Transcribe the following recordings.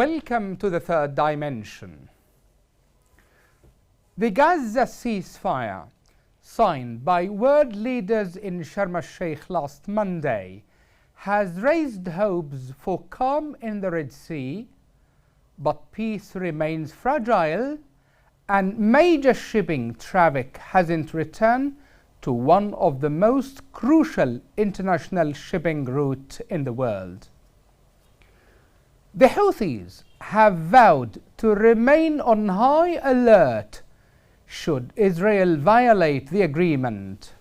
Welcome to the third dimension. The Gaza ceasefire, signed by world leaders in Sharm el-Sheikh last Monday, has raised hopes for calm in the Red Sea, but peace remains fragile and major shipping traffic hasn't returned to one of the most crucial international shipping routes in the world. The Houthis have vowed to remain on high alert should Israel violate the agreement.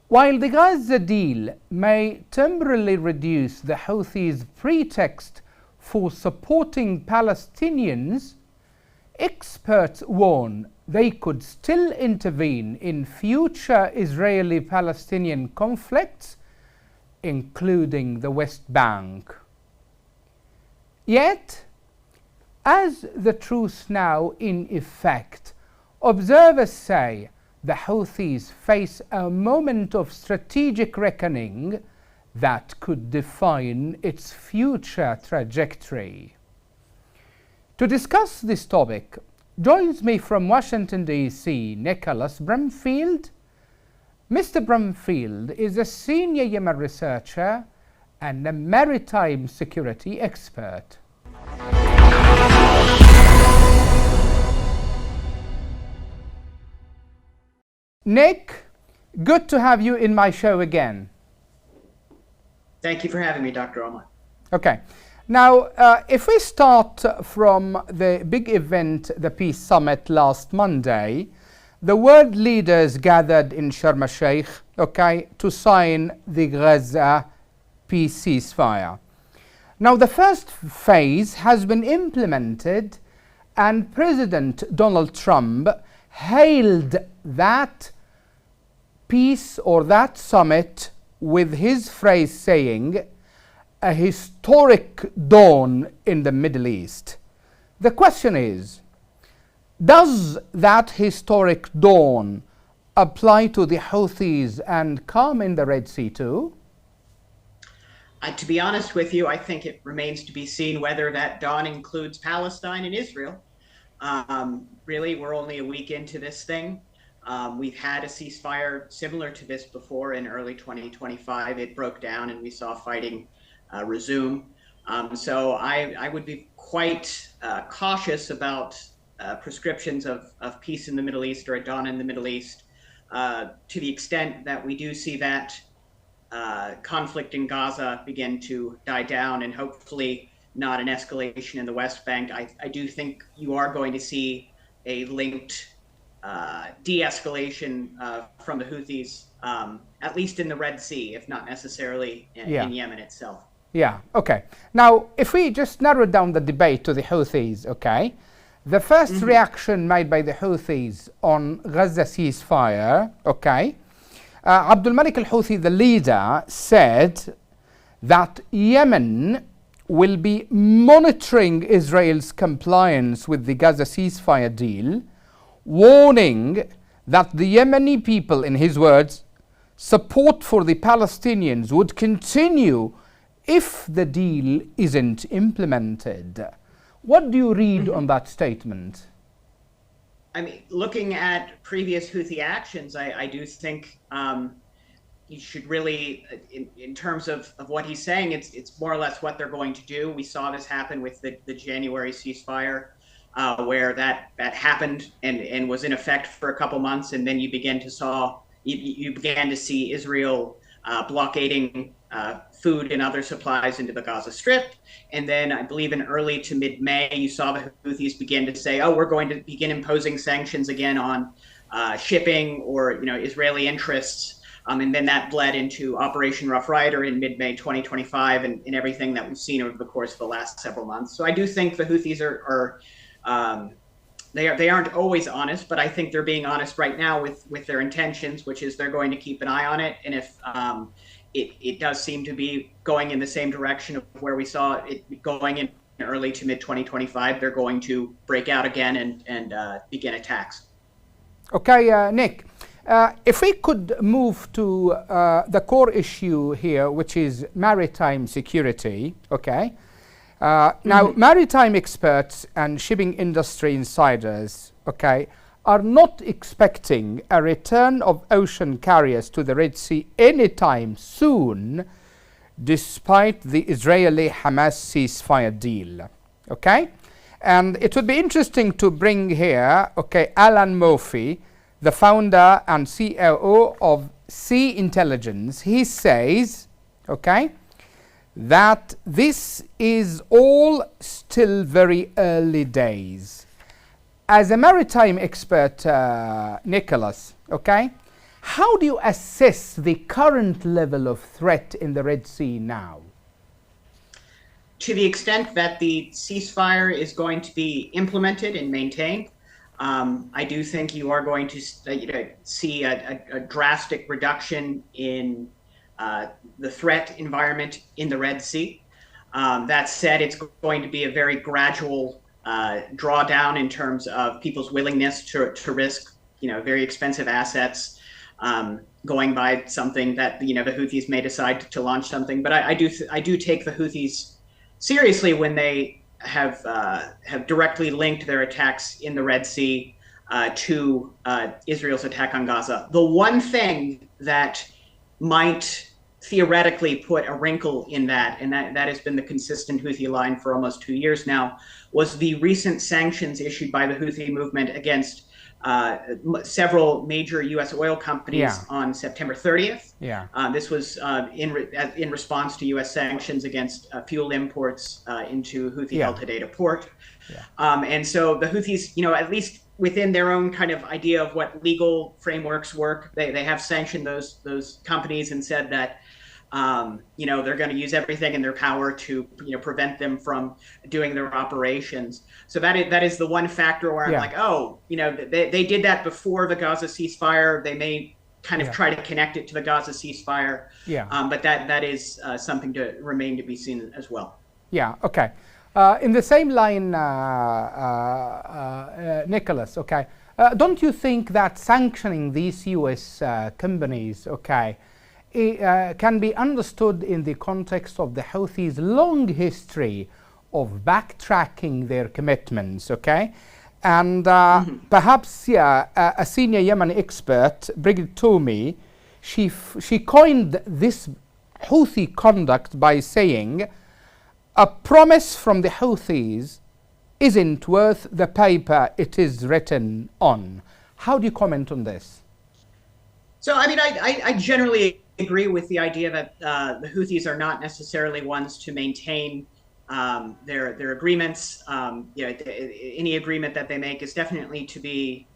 While the Gaza deal may temporarily reduce the Houthis' pretext for supporting Palestinians, experts warn they could still intervene in future Israeli-Palestinian conflicts, including the West Bank. Yet, as the truce now in effect, observers say the Houthis face a moment of strategic reckoning that could define its future trajectory. To discuss this topic, joins me from Washington, D.C., Nikolas Brumfield. Mr. Brumfield is a senior Yemen researcher and a maritime security expert. Nick, good to have you in my show again. Thank you for having me, Dr. Omar. Okay. Now, if we start from the big event, the Peace Summit last Monday, the world leaders gathered in Sharm el-Sheikh, okay, to sign the Gaza peace ceasefire. Now, the first phase has been implemented, and President Donald Trump hailed that peace or that summit with his phrase saying, "A historic dawn in the Middle East." The question is, does that historic dawn apply to the Houthis and calm in the Red Sea too? To be honest with you, I think it remains to be seen whether that dawn includes Palestine and Israel. Really, we're only a week into this thing. We've had a ceasefire similar to this before in early 2025. It broke down and we saw fighting resume. So I would be quite cautious about prescriptions of peace in the Middle East or a dawn in the Middle East to the extent that we do see that conflict in Gaza begin to die down and hopefully not an escalation in the West Bank. I do think you are going to see a linked de-escalation from the Houthis, at least in the Red Sea, if not necessarily in Yemen itself. Yeah, okay. Now, if we just narrow down the debate to the Houthis, okay, the first reaction made by the Houthis on Gaza ceasefire, okay, Abdul Malik al-Houthi, the leader, said that Yemen will be monitoring Israel's compliance with the Gaza ceasefire deal, warning that the Yemeni people, in his words, support for the Palestinians would continue if the deal isn't implemented. What do you read on that statement? I mean, looking at previous Houthi actions, I do think you should really, in terms of what he's saying, it's more or less what they're going to do. We saw this happen with the January ceasefire, where that happened and was in effect for a couple months, and then you began to see Israel blockading food and other supplies into the Gaza Strip. And then I believe in early to mid-May, you saw the Houthis begin to say, oh, we're going to begin imposing sanctions again on shipping or Israeli interests. And then that bled into Operation Rough Rider in mid-May 2025 and everything that we've seen over the course of the last several months. So I do think the Houthis they aren't always honest, but I think they're being honest right now with their intentions, which is they're going to keep an eye on it. And if it does seem to be going in the same direction of where we saw it going in early to mid 2025, they're going to break out again and begin attacks. Okay, Nick, if we could move to the core issue here, which is maritime security, okay? Now, maritime experts and shipping industry insiders, okay, are not expecting a return of ocean carriers to the Red Sea anytime soon, despite the Israeli-Hamas ceasefire deal, okay? And it would be interesting to bring here, okay, Alan Murphy, the founder and COO of Sea Intelligence. He says, okay, that this is all still very early days. As a maritime expert, Nicholas, okay, how do you assess the current level of threat in the Red Sea now? To the extent that the ceasefire is going to be implemented and maintained, I do think you are going to see a drastic reduction in the threat environment in the Red Sea. That said, it's going to be a very gradual drawdown in terms of people's willingness to risk, very expensive assets, going by something that the Houthis may decide to launch something. But I do take the Houthis seriously when they have directly linked their attacks in the Red Sea to Israel's attack on Gaza. The one thing that might theoretically put a wrinkle in that, and that has been the consistent Houthi line for almost 2 years now, was the recent sanctions issued by the Houthi movement against several major U.S. oil companies on September 30th. This was in response to U.S. sanctions against fuel imports into Houthi-held Hodeidah port. And so the Houthis, at least within their own kind of idea of what legal frameworks work, they have sanctioned those companies and said that they're going to use everything in their power to prevent them from doing their operations. So that is the one factor where I'm like, they did that before the Gaza ceasefire. They may kind of try to connect it to the Gaza ceasefire. But that is something to remain to be seen as well. Okay. In the same line, Nicholas, okay, don't you think that sanctioning these U.S. companies, okay, can be understood in the context of the Houthis' long history of backtracking their commitments, okay? And perhaps, a senior Yemeni expert, Brigid Toumi, she coined this Houthi conduct by saying, a promise from the Houthis isn't worth the paper it is written on. How do you comment on this? So, I generally agree with the idea that the Houthis are not necessarily ones to maintain their agreements. Any agreement that they make is definitely to be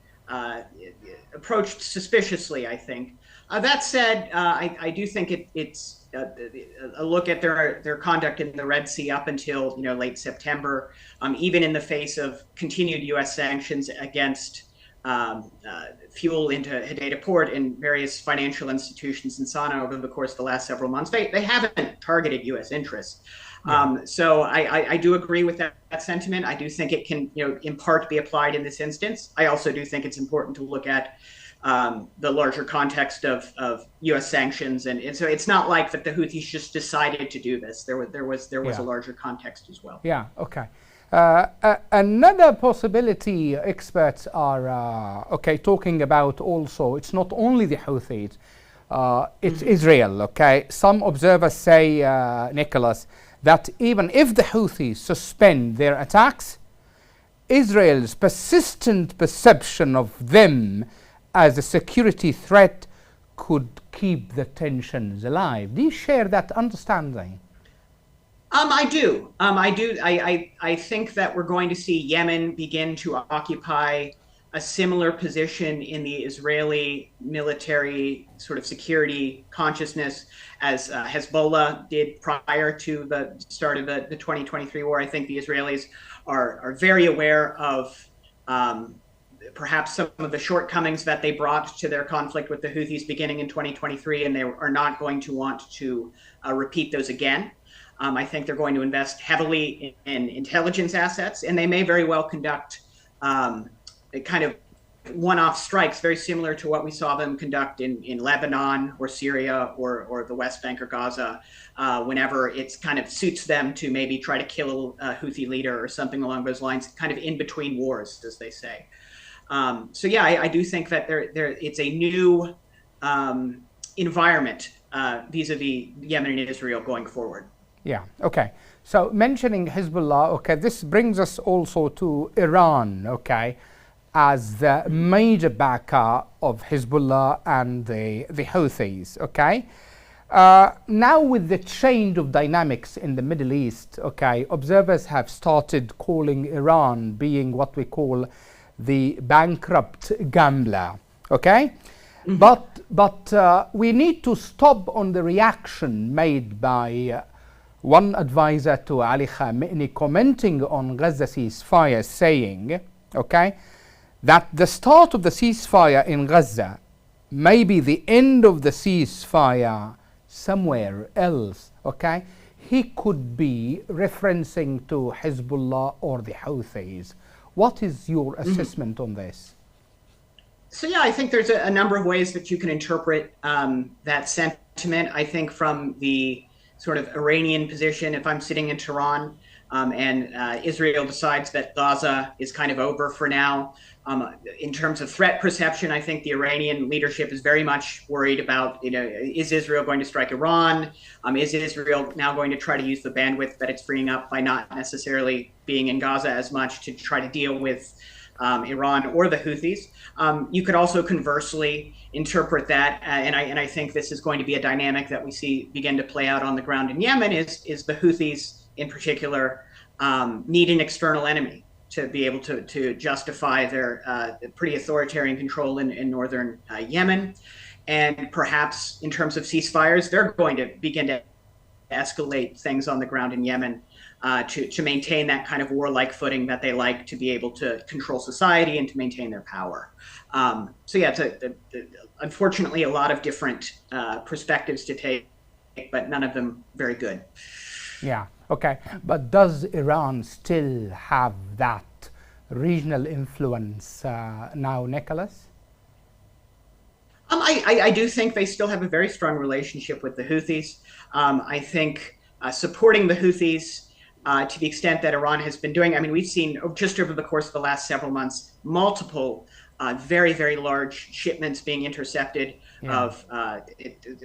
approached suspiciously, I think. That said, I do think it's a look at their conduct in the Red Sea up until late September, even in the face of continued U.S. sanctions against fuel into Hodeidah port and various financial institutions in Sana'a over the course of the last several months. They haven't targeted U.S. interests. So I do agree with that sentiment. I do think it can, in part be applied in this instance. I also do think it's important to look at the larger context of U.S. sanctions, and so it's not like that the Houthis just decided to do this. There was a larger context as well. Okay. Another possibility experts are talking about also. It's not only the Houthis. It's Israel. Okay. Some observers say, Nicholas, that even if the Houthis suspend their attacks, Israel's persistent perception of them as a security threat could keep the tensions alive. Do you share that understanding? I do. I think that we're going to see Yemen begin to occupy a similar position in the Israeli military sort of security consciousness as Hezbollah did prior to the start of the 2023 war. I think the Israelis are very aware of perhaps some of the shortcomings that they brought to their conflict with the Houthis beginning in 2023, and they are not going to want to repeat those again. I think they're going to invest heavily in intelligence assets, and they may very well conduct kind of one-off strikes, very similar to what we saw them conduct in Lebanon or Syria or the West Bank or Gaza, whenever it's kind of suits them to maybe try to kill a Houthi leader or something along those lines, kind of in between wars, as they say. So yeah, I do think that it's a new environment vis-a-vis Yemen and Israel going forward. Yeah, okay. So mentioning Hezbollah, okay, this brings us also to Iran, okay, as the major backer of Hezbollah and the Houthis, okay? Now with the change of dynamics in the Middle East, okay, observers have started calling Iran being what we call the bankrupt gambler, okay? But we need to stop on the reaction made by one advisor to Ali Khamenei commenting on Gaza ceasefire, saying, okay, that the start of the ceasefire in Gaza may be the end of the ceasefire somewhere else, okay? He could be referencing to Hezbollah or the Houthis. What is your assessment on this? So yeah, I think there's a number of ways that you can interpret that sentiment. I think from the sort of Iranian position, if I'm sitting in Tehran and Israel decides that Gaza is kind of over for now, in terms of threat perception, I think the Iranian leadership is very much worried about, is Israel going to strike Iran? Is Israel now going to try to use the bandwidth that it's freeing up by not necessarily being in Gaza as much to try to deal with Iran or the Houthis? You could also conversely interpret that, and I think this is going to be a dynamic that we see begin to play out on the ground in Yemen, is the Houthis in particular need an external enemy to be able to justify their pretty authoritarian control in northern Yemen. And perhaps in terms of ceasefires, they're going to begin to escalate things on the ground in Yemen to maintain that kind of warlike footing that they like, to be able to control society and to maintain their power. So yeah, it's unfortunately a lot of different perspectives to take, but none of them very good. Yeah, okay. But does Iran still have that regional influence now, Nicholas? I do think they still have a very strong relationship with the Houthis. I think supporting the Houthis to the extent that Iran has been doing, I mean, we've seen just over the course of the last several months, multiple very, very large shipments being intercepted of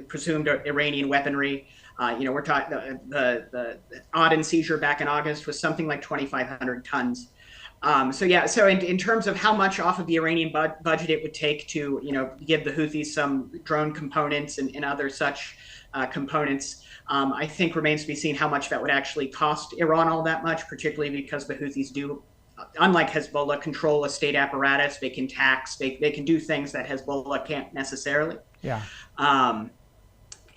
presumed Iranian weaponry. We're talking the Aden seizure back in August was something like 2,500 tons. So in terms of how much off of the Iranian budget it would take to, give the Houthis some drone components and other such components, I think remains to be seen how much that would actually cost Iran all that much, particularly because the Houthis do, unlike Hezbollah, control a state apparatus. They can tax, they can do things that Hezbollah can't necessarily. Yeah.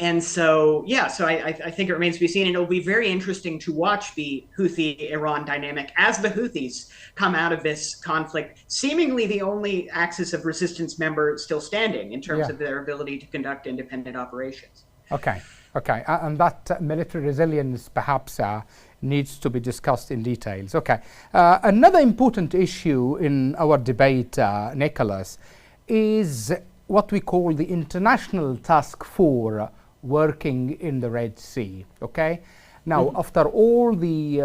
And so, I think it remains to be seen, and it'll be very interesting to watch the Houthi-Iran dynamic as the Houthis come out of this conflict, seemingly the only axis of resistance member still standing in terms of their ability to conduct independent operations. Okay, and that military resilience perhaps needs to be discussed in details. Okay, another important issue in our debate, Nicholas, is what we call the International Task Force working in the Red Sea. Okay, now after all the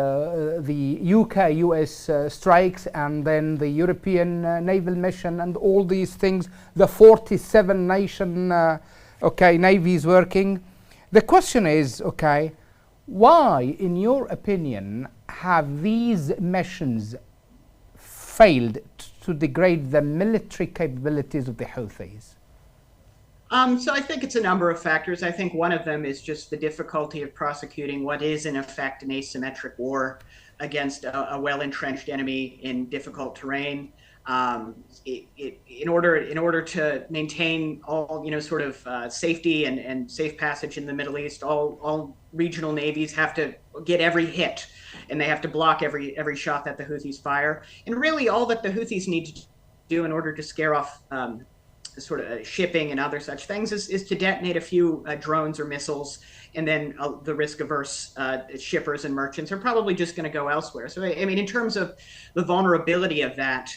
UK-US strikes and then the European naval mission and all these things, the 47 nation navies working, the question is, why, in your opinion, have these missions failed to degrade the military capabilities of the Houthis? So I think it's a number of factors. I think one of them is just the difficulty of prosecuting what is in effect an asymmetric war against a well-entrenched enemy in difficult terrain. In order to maintain all safety and safe passage in the Middle East, all regional navies have to get every hit, and they have to block every shot that the Houthis fire. And really, all that the Houthis need to do in order to scare off sort of shipping and other such things is to detonate a few drones or missiles, and then the risk-averse shippers and merchants are probably just going to go elsewhere. So I mean, in terms of the vulnerability of that,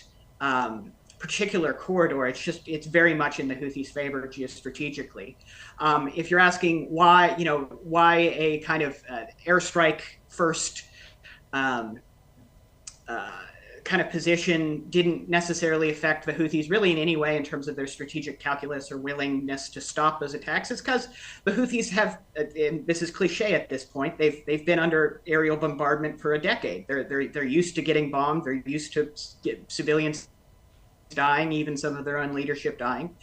particular corridor, it's very much in the Houthis' favor geostrategically. If you're asking why, why a kind of airstrike first kind of position didn't necessarily affect the Houthis really in any way in terms of their strategic calculus or willingness to stop those attacks, is because the Houthis have, and this is cliche at this point, they've been under aerial bombardment for a decade. They're used to getting bombed. They're used to civilians dying, even some of their own leadership dying,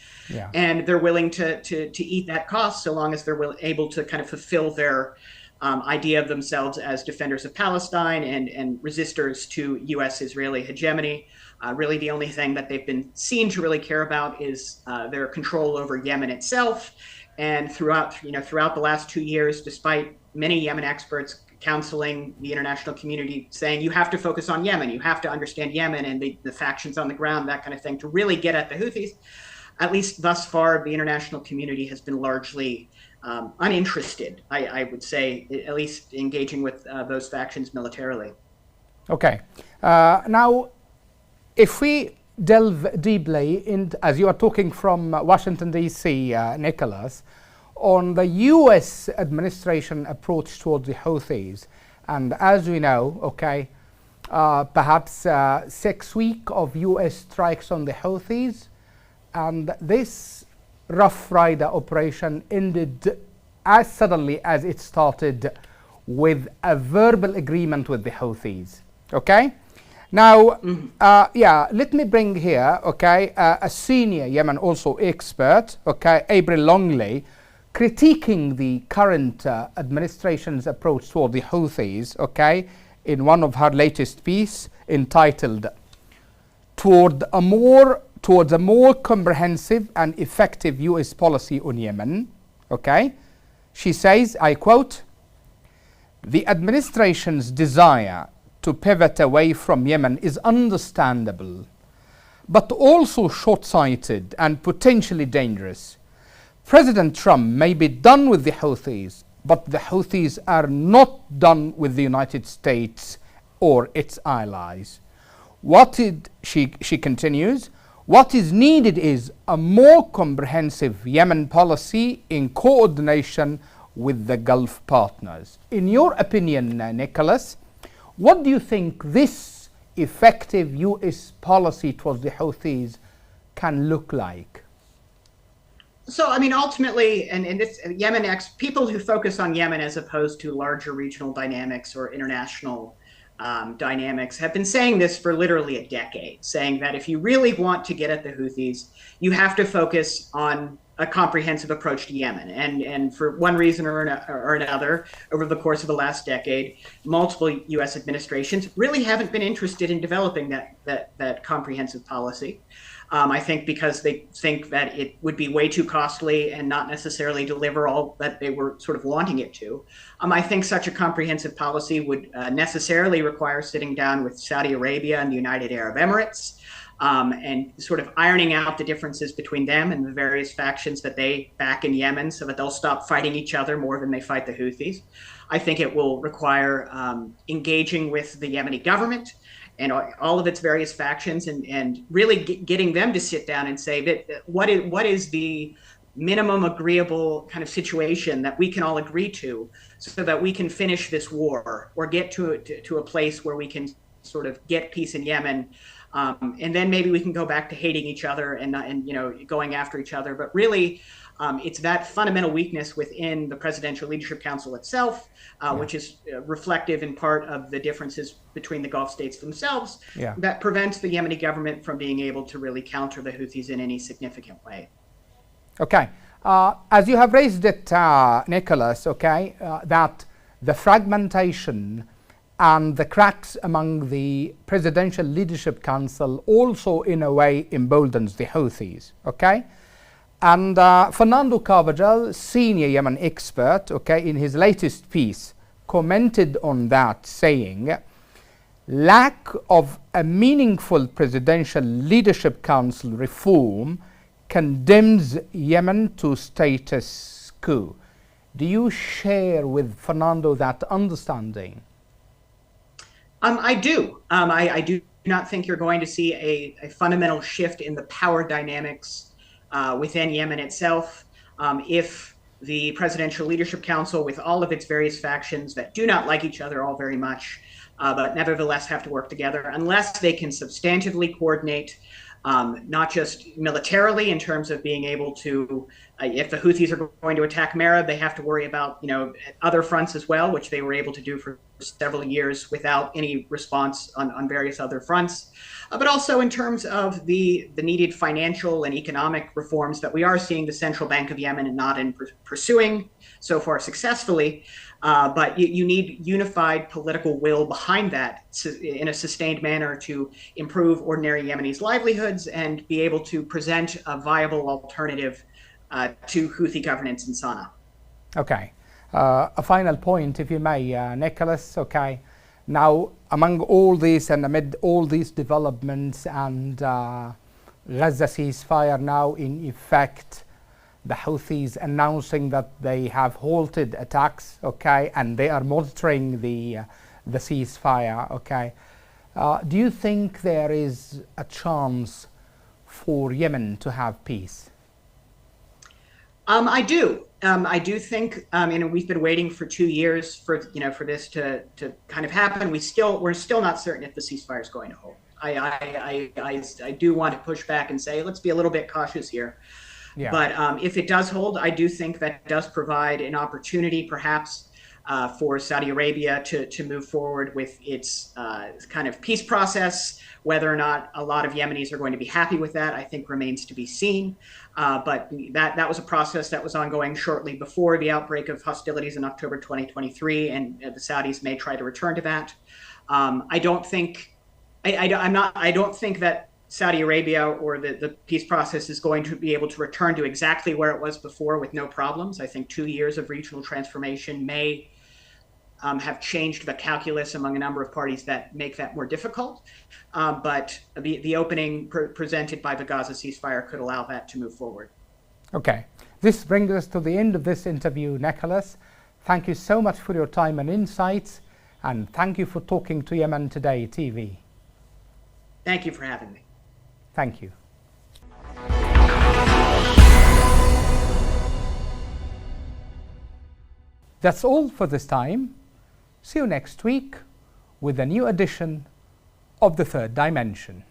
and they're willing to eat that cost so long as they're able to kind of fulfill their idea of themselves as defenders of Palestine and resistors to U.S.-Israeli hegemony. Really, the only thing that they've been seen to really care about is their control over Yemen itself. And throughout the last 2 years, despite many Yemen experts counseling the international community, saying you have to focus on Yemen, you have to understand Yemen and the factions on the ground, that kind of thing, to really get at the Houthis, at least thus far, the international community has been largely uninterested, I would say, at least engaging with those factions militarily. Okay. Now, if we delve deeply in, as you are talking from Washington, D.C., Nicholas, on the U.S. administration approach towards the Houthis, and as we know, okay, perhaps 6 weeks of U.S. strikes on the Houthis, and this Rough Rider operation ended as suddenly as it started, with a verbal agreement with the Houthis. Okay? Now, let me bring here, okay, a senior Yemen also expert, okay, April Longley, critiquing the current administration's approach toward the Houthis, okay, in one of her latest piece entitled Towards a more comprehensive and effective U.S. policy on Yemen. Okay, she says, I quote, "The administration's desire to pivot away from Yemen is understandable, but also short-sighted and potentially dangerous. President Trump may be done with the Houthis, but the Houthis are not done with the United States or its allies. She continues, what is needed is a more comprehensive Yemen policy in coordination with the Gulf partners." In your opinion, Nicholas, what do you think this effective U.S. policy towards the Houthis can look like? So, I mean, ultimately, and this people who focus on Yemen as opposed to larger regional dynamics or international dynamics have been saying this for literally a decade, saying that if you really want to get at the Houthis, you have to focus on a comprehensive approach to Yemen. And for one reason or another, over the course of the last decade, multiple U.S. administrations really haven't been interested in developing that comprehensive policy. I think because they think that it would be way too costly and not necessarily deliver all that they were sort of wanting it to. I think such a comprehensive policy would necessarily require sitting down with Saudi Arabia and the United Arab Emirates and sort of ironing out the differences between them and the various factions that they back in Yemen so that they'll stop fighting each other more than they fight the Houthis. I think it will require engaging with the Yemeni government and all of its various factions, and really getting them to sit down and say that what is the minimum agreeable kind of situation that we can all agree to, so that we can finish this war or get to a place where we can sort of get peace in Yemen, and then maybe we can go back to hating each other and going after each other. But really, it's that fundamental weakness within the Presidential Leadership Council itself, which is reflective in part of the differences between the Gulf states themselves, that prevents the Yemeni government from being able to really counter the Houthis in any significant way. Okay. As you have raised it, Nicholas, okay, that the fragmentation and the cracks among the Presidential Leadership Council also in a way emboldens the Houthis, okay? And Fernando Carvajal, senior Yemen expert, okay, in his latest piece, commented on that, saying, lack of a meaningful Presidential Leadership Council reform condemns Yemen to status quo. Do you share with Fernando that understanding? I do. I do not think you're going to see a fundamental shift in the power dynamics within Yemen itself if the Presidential Leadership Council, with all of its various factions that do not like each other all very much, but nevertheless have to work together, unless they can substantively coordinate, not just militarily in terms of being able to, if the Houthis are going to attack Marib, they have to worry about, other fronts as well, which they were able to do for several years without any response on various other fronts. But also in terms of the needed financial and economic reforms that we are seeing the Central Bank of Yemen and not in pursuing so far successfully. But you need unified political will behind that in a sustained manner to improve ordinary Yemenis' livelihoods and be able to present a viable alternative to Houthi governance in Sana'a. Okay. A final point, if you may, Nicholas. Okay. Now, among all these and amid all these developments and Gaza ceasefire now in effect, the Houthis announcing that they have halted attacks, okay, and they are monitoring the ceasefire, okay. Do you think there is a chance for Yemen to have peace? I do. I do think, we've been waiting for 2 years for this to kind of happen. We're still not certain if the ceasefire is going to hold. I do want to push back and say, let's be a little bit cautious here. Yeah. But if it does hold, I do think that does provide an opportunity, perhaps, for Saudi Arabia to move forward with its kind of peace process. Whether or not a lot of Yemenis are going to be happy with that, I think remains to be seen. But that was a process that was ongoing shortly before the outbreak of hostilities in October 2023, and the Saudis may try to return to that. I don't think that Saudi Arabia or the peace process is going to be able to return to exactly where it was before with no problems. I think 2 years of regional transformation may have changed the calculus among a number of parties that make that more difficult. But the opening presented by the Gaza ceasefire could allow that to move forward. Okay. This brings us to the end of this interview, Nicholas. Thank you so much for your time and insights, and thank you for talking to Yemen Today TV. Thank you for having me. Thank you. That's all for this time. See you next week with a new edition of The Third Dimension.